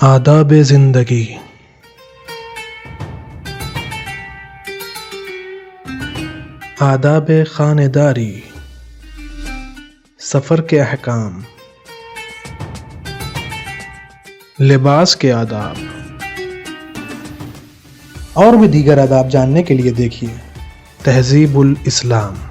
آداب زندگی۔ آداب خانہ داری، سفر کے احکام، لباس کے آداب اور بھی دیگر آداب جاننے کے لیے دیکھیے تہذیب الاسلام۔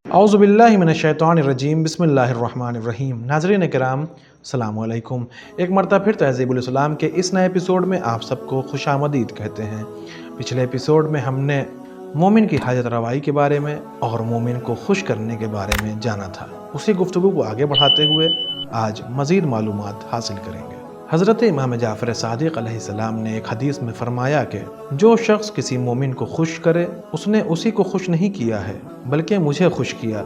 اعوذ باللہ من الشیطان الرجیم، بسم اللہ الرحمن الرحیم۔ ناظرین کرام، السلام علیکم۔ ایک مرتبہ پھر تہذیب الاسلام کے اس نئے ایپیسوڈ میں آپ سب کو خوش آمدید کہتے ہیں۔ پچھلے ایپیسوڈ میں ہم نے مومن کی حاجت روائی کے بارے میں اور مومن کو خوش کرنے کے بارے میں جانا تھا۔ اسی گفتگو کو آگے بڑھاتے ہوئے آج مزید معلومات حاصل کریں گے۔ حضرت امام جعفر صادق علیہ السلام نے ایک حدیث میں فرمایا کہ جو شخص کسی مومن کو خوش کرے اس نے اسی کو خوش نہیں کیا ہے بلکہ مجھے خوش کیا،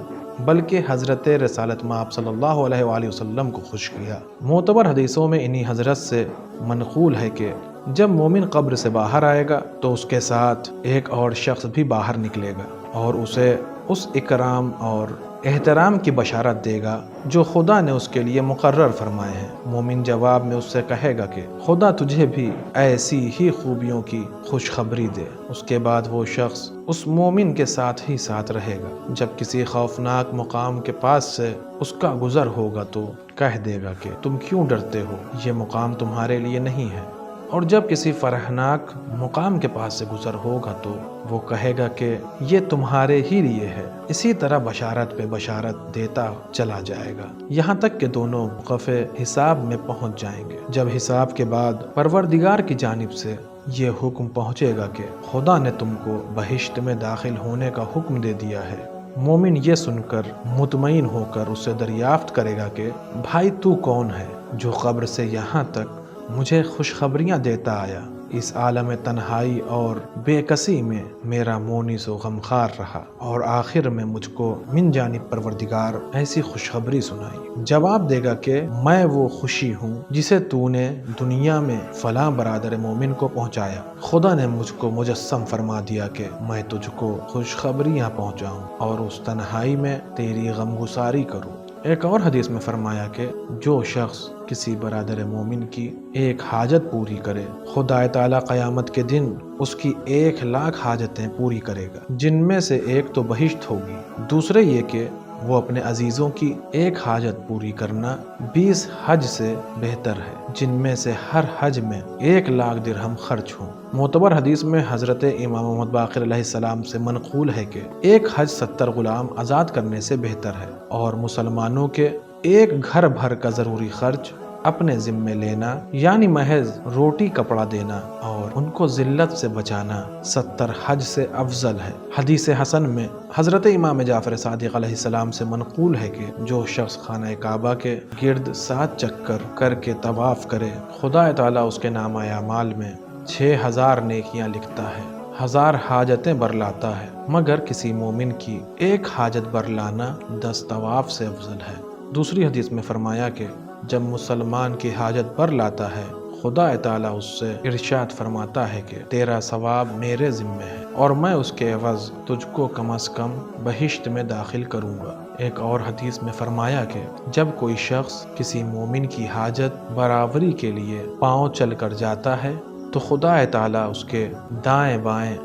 بلکہ حضرت رسالت مآب صلی اللہ علیہ وآلہ وسلم کو خوش کیا۔ معتبر حدیثوں میں انہی حضرت سے منقول ہے کہ جب مومن قبر سے باہر آئے گا تو اس کے ساتھ ایک اور شخص بھی باہر نکلے گا اور اسے اس اکرام اور احترام کی بشارت دے گا جو خدا نے اس کے لیے مقرر فرمائے ہیں۔ مومن جواب میں اس سے کہے گا کہ خدا تجھے بھی ایسی ہی خوبیوں کی خوشخبری دے۔ اس کے بعد وہ شخص اس مومن کے ساتھ ہی ساتھ رہے گا۔ جب کسی خوفناک مقام کے پاس سے اس کا گزر ہوگا تو کہہ دے گا کہ تم کیوں ڈرتے ہو، یہ مقام تمہارے لیے نہیں ہے۔ اور جب کسی فرحناک مقام کے پاس سے گزر ہوگا تو وہ کہے گا کہ یہ تمہارے ہی لیے ہے۔ اسی طرح بشارت پہ بشارت دیتا چلا جائے گا یہاں تک کہ دونوں موقف حساب میں پہنچ جائیں گے۔ جب حساب کے بعد پروردگار کی جانب سے یہ حکم پہنچے گا کہ خدا نے تم کو بہشت میں داخل ہونے کا حکم دے دیا ہے، مومن یہ سن کر مطمئن ہو کر اس سے دریافت کرے گا کہ بھائی تو کون ہے جو قبر سے یہاں تک مجھے خوشخبریاں دیتا آیا؟ اس عالم تنہائی اور بے کسی میں میرا مونس و غمخوار رہا اور آخر میں مجھ کو من جانب پروردگار ایسی خوشخبری سنائی۔ جواب دے گا کہ میں وہ خوشی ہوں جسے تو نے دنیا میں فلاں برادر مومن کو پہنچایا۔ خدا نے مجھ کو مجسم فرما دیا کہ میں تجھ کو خوشخبریاں پہنچاؤں اور اس تنہائی میں تیری غمگساری کروں۔ ایک اور حدیث میں فرمایا کہ جو شخص کسی برادر مومن کی ایک حاجت پوری کرے، خدا تعالیٰ قیامت کے دن اس کی 1,00,000 حاجتیں پوری کرے گا، جن میں سے ایک تو بہشت ہوگی۔ دوسرے یہ کہ وہ اپنے عزیزوں کی ایک حاجت پوری کرنا 20 حج سے بہتر ہے، جن میں سے ہر حج میں 1,00,000 درہم خرچ ہوں۔ معتبر حدیث میں حضرت امام محمد باقر علیہ السلام سے منقول ہے کہ ایک حج 70 غلام آزاد کرنے سے بہتر ہے، اور مسلمانوں کے ایک گھر بھر کا ضروری خرچ اپنے ذمے لینا یعنی محض روٹی کپڑا دینا اور ان کو ذلت سے بچانا 70 حج سے افضل ہے۔ حدیث حسن میں حضرت امام جعفر صادق علیہ السلام سے منقول ہے کہ جو شخص خانہ کعبہ کے گرد 7 چکر کر کے طواف کرے، خدا تعالیٰ اس کے نامہ اعمال میں 6,000 نیکیاں لکھتا ہے، 1000 حاجتیں برلاتا ہے، مگر کسی مومن کی ایک حاجت برلانا 10 طواف سے افضل ہے۔ دوسری حدیث میں فرمایا کہ جب مسلمان کی حاجت بر لاتا ہے، خدا تعالیٰ اس سے ارشاد فرماتا ہے کہ تیرا ثواب میرے ذمہ ہے اور میں اس کے عوض تجھ کو کم از کم بہشت میں داخل کروں گا۔ ایک اور حدیث میں فرمایا کہ جب کوئی شخص کسی مومن کی حاجت برابری کے لیے پاؤں چل کر جاتا ہے تو خدا تعالیٰ اس کے دائیں بائیں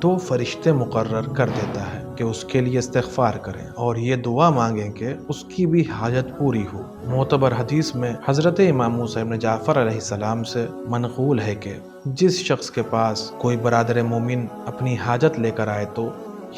2 فرشتے مقرر کر دیتا ہے کہ اس کے لیے استغفار کریں اور یہ دعا مانگیں کہ اس کی بھی حاجت پوری ہو۔ معتبر حدیث میں حضرت امام موسیٰ ابن جعفر علیہ السلام سے منقول ہے کہ جس شخص کے پاس کوئی برادر مومن اپنی حاجت لے کر آئے تو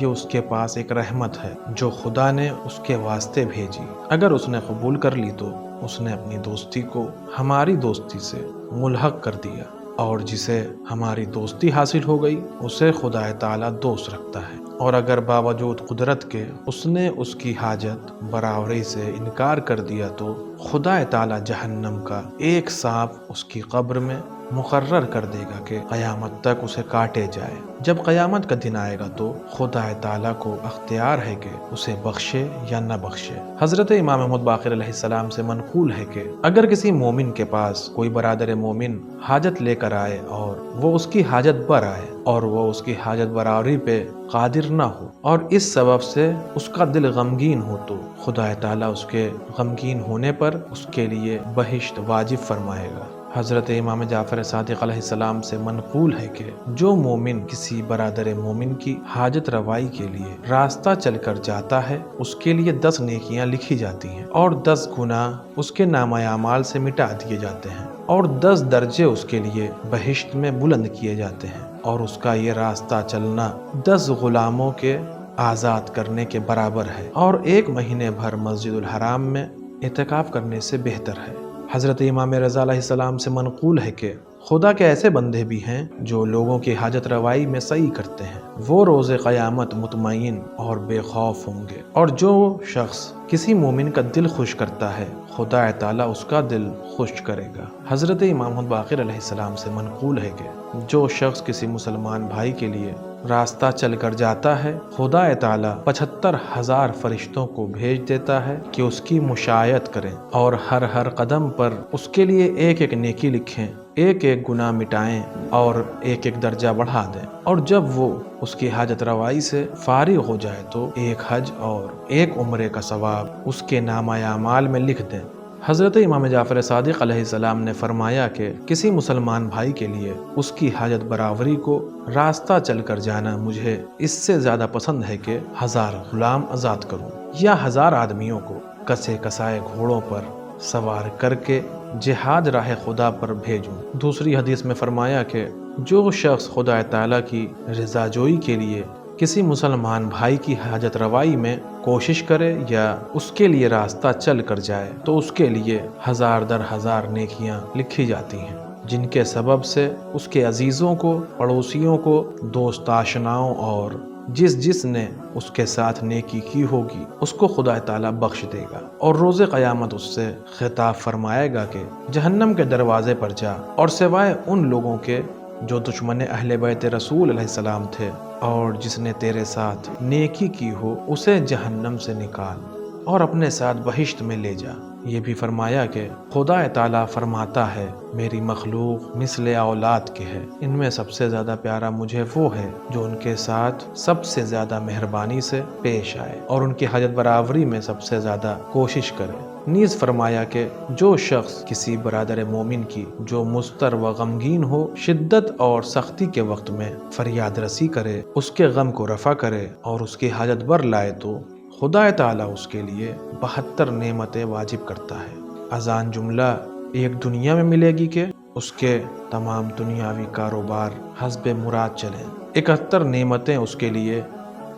یہ اس کے پاس ایک رحمت ہے جو خدا نے اس کے واسطے بھیجی۔ اگر اس نے قبول کر لی تو اس نے اپنی دوستی کو ہماری دوستی سے ملحق کر دیا، اور جسے ہماری دوستی حاصل ہو گئی اسے خدا تعالیٰ دوست رکھتا ہے، اور اگر باوجود قدرت کے اس نے اس کی حاجت برابری سے انکار کر دیا تو خدا تعالیٰ جہنم کا ایک سانپ اس کی قبر میں मुकर्रर कर देगा कि क़यामत तक उसे काटे जाए। जब क़यामत का दिन आएगा तो खुदा ताला को अख्तियार है कि उसे बख्शे या न बख्शे। हज़रत इमाम महमूद बाक़िर अलैहिस्सलाम से मनक़ूल है कि अगर किसी मोमिन के पास कोई बरादर मोमिन हाजत लेकर आए और वो उसकी हाजत बर आए और वो उसकी हाजत बरावरी पे कादिर ना हो और इस सबब से उसका दिल गमगीन हो, तो खुदा ताला उसके गमगीन होने पर उसके लिए बहिश्त वाजिब फरमाएगा। हज़रत इमाम जाफ़र सादिक़ अलैहिस्सलाम से मनक़ूल है कि जो मोमिन किसी बरादर मोमिन की हाजत रवाई के लिए रास्ता चल कर जाता है, उसके लिए 10 नेकियां लिखी जाती हैं और 10 गुनाह उसके नामा अमाल से मिटा दिए जाते हैं और 10 दर्जे उसके लिए बहिश्त में बुलंद किए जाते हैं और उसका ये रास्ता चलना 10 गुलामों के आज़ाद करने के बराबर है और 1 महीने भर मस्जिदुल हराम में इतिकाफ़ करने से बेहतर है। हज़रत इमाम रज़ा अलैहिस्सलाम से मनक़ूल है कि खुदा के ऐसे बंदे भी हैं जो लोगों की हाजत रवाई में सही करते हैं, वो रोज़े क़यामत मुतमईन और बेखौफ होंगे। और जो शख्स किसी मोमिन का दिल खुश करता है, खुदा ताला उसका दिल खुश करेगा। हज़रत इमाम बाक़िर अलैहिस्सलाम से मनक़ूल है कि जो शख्स किसी मुसलमान भाई के लिए रास्ता चल कर जाता है, खुदा ताला 75,000 फरिश्तों को भेज देता है कि उसकी मुशायत करें और हर कदम पर उसके लिए एक एक नेकी लिखें, एक एक गुनाह मिटाएं और एक एक दर्जा बढ़ा दें। और जब वो उसकी हाजत रवाई से फारिग हो जाए तो 1 हज और 1 उम्रे का सवाब उसके नामा अमाल में लिख दें। हज़रत इमाम जाफ़र सादिक़ अलैहिस्सलाम ने फरमाया कि किसी मुसलमान भाई के लिए उसकी हाजत बराबरी को रास्ता चल कर जाना मुझे इससे ज़्यादा पसंद है कि 1000 गुलाम आज़ाद करूं या 1000 आदमियों को कसे कसाए घोड़ों पर सवार करके जिहाद राह खुदा पर भेजूं। दूसरी हदीस में फरमाया कि जो शख्स खुदा ताला की रज़ाजोई के लिए किसी मुसलमान भाई की हाजत रवाई में कोशिश करे या उसके लिए रास्ता चल कर जाए तो उसके लिए 1000 दर 1000 नेकियां लिखी जाती हैं, जिनके सबब से उसके अजीज़ों को, पड़ोसियों को, दोस्त आशनाओं और जिसने उसके साथ नेकी की होगी उसको खुदा ताला बख्श देगा और रोज़े क़यामत उससे खिताब फरमाएगा कि जहन्नम के दरवाज़े पर जा और सिवाय उन लोगों के जो दुश्मन अहले बैत रसूल अलैहिस्सलाम थे और जिसने तेरे साथ नेकी की हो उसे जहन्नम से निकाल और अपने साथ बहिश्त में ले जा। ये भी फरमाया कि खुदा ताला फरमाता है मेरी मखलूक मिस्ले औलाद के है, इनमें सबसे ज़्यादा प्यारा मुझे वो है जो उनके साथ सबसे ज़्यादा मेहरबानी से पेश आए और उनकी हाजत बराबरी में सबसे ज़्यादा कोशिश करे। नीज़ फरमाया कि जो शख्स किसी बरादर मोमिन की जो मुस्तर व गमगीन हो शिद्दत और सख्ती के वक्त में फरियाद रसी करे, उसके गम को रफ़ा करे और उसकी हाजत बर लाए तो खुदा ताला उसके लिए 72 नेमतें वाजिब करता है। अजान जुमला एक दुनिया में मिलेगी कि उसके तमाम दुनियावी कारोबार हस्बे मुराद चलें। 71 नेमतें उसके लिए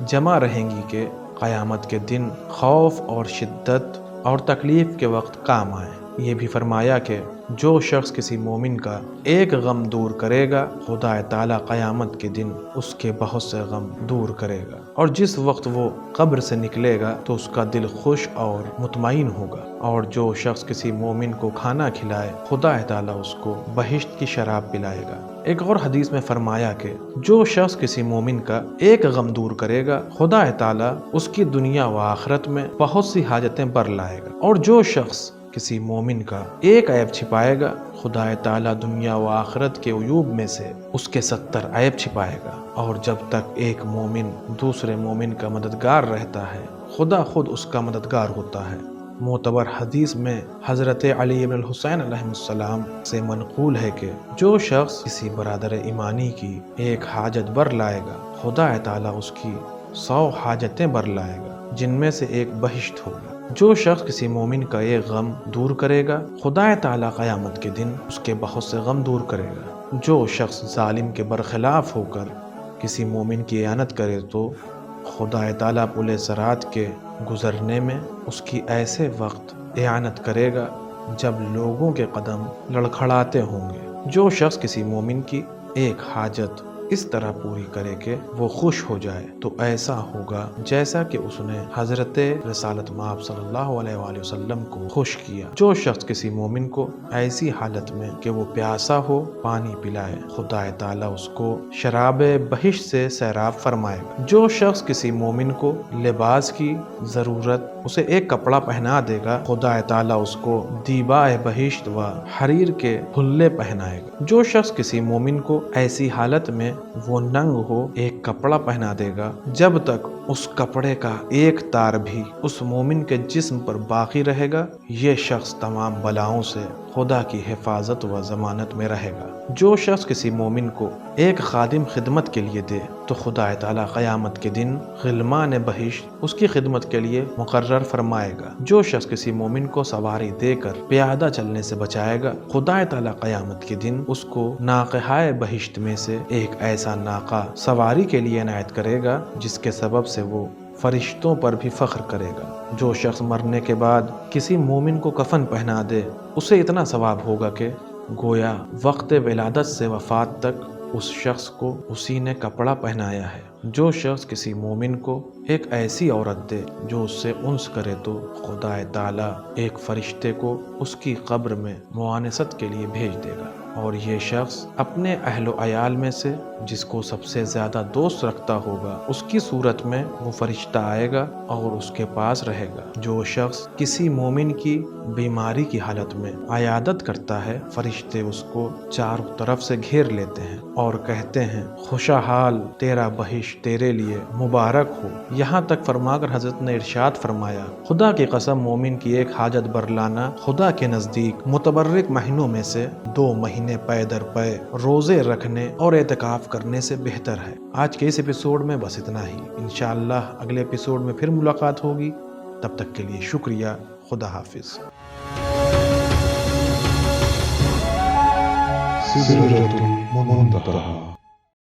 जमा रहेंगी कि क़यामत के दिन खौफ और शिद्दत और तकलीफ़ के वक्त काम आए। ये भी फरमाया कि जो शख्स किसी मोमिन का एक गम दूर करेगा, खुदा ताला क़यामत के दिन उसके बहुत से गम दूर करेगा और जिस वक्त वो कब्र से निकलेगा तो उसका दिल खुश और मुतमईन होगा। और जो शख्स किसी मोमिन को खाना खिलाए, खुदा ताला उसको बहिश्त की शराब पिलाएगा। एक और हदीस में फरमाया कि जो शख्स किसी मोमिन का एक गम दूर करेगा, खुदा ताला उसकी दुनिया व आखिरत में बहुत सी हाजतें बर लाएगा। और जो शख्स किसी मोमिन का एक ऐब छिपाएगा, खुदा ताला दुनिया व आखिरत के उयूब में से उसके 70 ऐब छिपाएगा। और जब तक एक मोमिन दूसरे मोमिन का मददगार रहता है, खुदा खुद उसका मददगार होता है। मोतबर हदीस में हज़रत अली इब्न हुसैन अलैहिस्सलाम से मनक़ूल है कि जो शख्स किसी बरादर ईमानी की एक हाजत बर लाएगा, खुदा ताला उसकी 100 हाजतें बर लाएगा, जिनमें से एक बहिश्त होगी। जो शख्स किसी मोमिन का एक गम दूर करेगा, खुदा ताला क़यामत के दिन उसके बहुत से गम दूर करेगा। जो शख्स जालिम के बरखिलाफ़ होकर किसी मोमिन की इयानत करे तो खुदा ताला पुल सरात के गुज़रने में उसकी ऐसे वक्त इयानत करेगा जब लोगों के कदम लड़खड़ाते होंगे। जो शख्स किसी मोमिन की एक हाजत इस तरह पूरी करे कि वो खुश हो जाए, तो ऐसा होगा जैसा कि उसने हजरत रसालत माब सल्लल्लाहु अलैहि वसल्लम को खुश किया। जो शख्स किसी मोमिन को ऐसी हालत में कि वो प्यासा हो पानी पिलाए, खुदा ताला उसको शराब बहिश्त से सैराब फरमाएगा। जो शख्स किसी मोमिन को लिबास की जरूरत उसे एक कपड़ा पहना देगा, खुदा ताला उसको दीबाए बहिश्त व हरीर के हुल्ले पहनाएगा। जो शख्स किसी मोमिन को ऐसी हालत में वो नंग हो एक कपड़ा पहना देगा, जब तक उस कपड़े का एक तार भी उस मोमिन के जिस्म पर बाकी रहेगा, ये शख्स तमाम बलाओं से खुदा की हिफाजत व जमानत में रहेगा। जो शख्स किसी मोमिन को एक खादिम खिदमत के लिए दे, तो खुदा ताला क़यामत के दिन ग़िलमान बहिश्त उसकी खिदमत के लिए मुकर्रर फरमाएगा। जो शख्स किसी मोमिन को सवारी देकर प्यादा चलने से बचाएगा, खुदा ताला क़यामत के दिन उसको नाक़हाए बहिश्त में से एक ऐसा नाका सवारी के लिए इनायत करेगा जिसके सबब से वो फरिश्तों पर भी फ़ख्र करेगा। जो शख्स मरने के बाद किसी मोमिन को कफन पहना दे, उसे इतना सवाब होगा कि गोया वक्त विलादत से वफ़ात तक उस शख्स को उसी ने कपड़ा पहनाया है। जो शख्स किसी मोमिन को एक ऐसी औरत दे जो उससे उन्स करे, तो खुदा ताला एक फरिश्ते को उसकी कब्र में मुआनसत के लिए भेज देगा, और ये शख्स अपने अहलो अयाल में से जिसको सबसे ज़्यादा दोस्त रखता होगा, उसकी सूरत में वो फरिश्ता आएगा और उसके पास रहेगा। जो शख्स किसी मोमिन की बीमारी की हालत में अयादत करता है, फरिश्ते उसको चारों तरफ से घेर लेते हैं और कहते हैं, खुशहाल तेरा बहिश्त तेरे लिए मुबारक हो। यहाँ तक फरमाकर हजरत ने इरशाद फरमाया, खुदा की कसम मोमिन की एक हाजत बरलाना खुदा के नज़दीक मुतबर्रिक महीनों में से 2 महीने पै दर पै रोज़े रखने और एतकाफ़ करने से बेहतर है। आज के इस एपिसोड में बस इतना ही। इंशाअल्लाह अगले एपिसोड में फिर मुलाकात होगी। तब तक के लिए शुक्रिया। खुदा हाफिज़। सिदरतुल मुंतहा।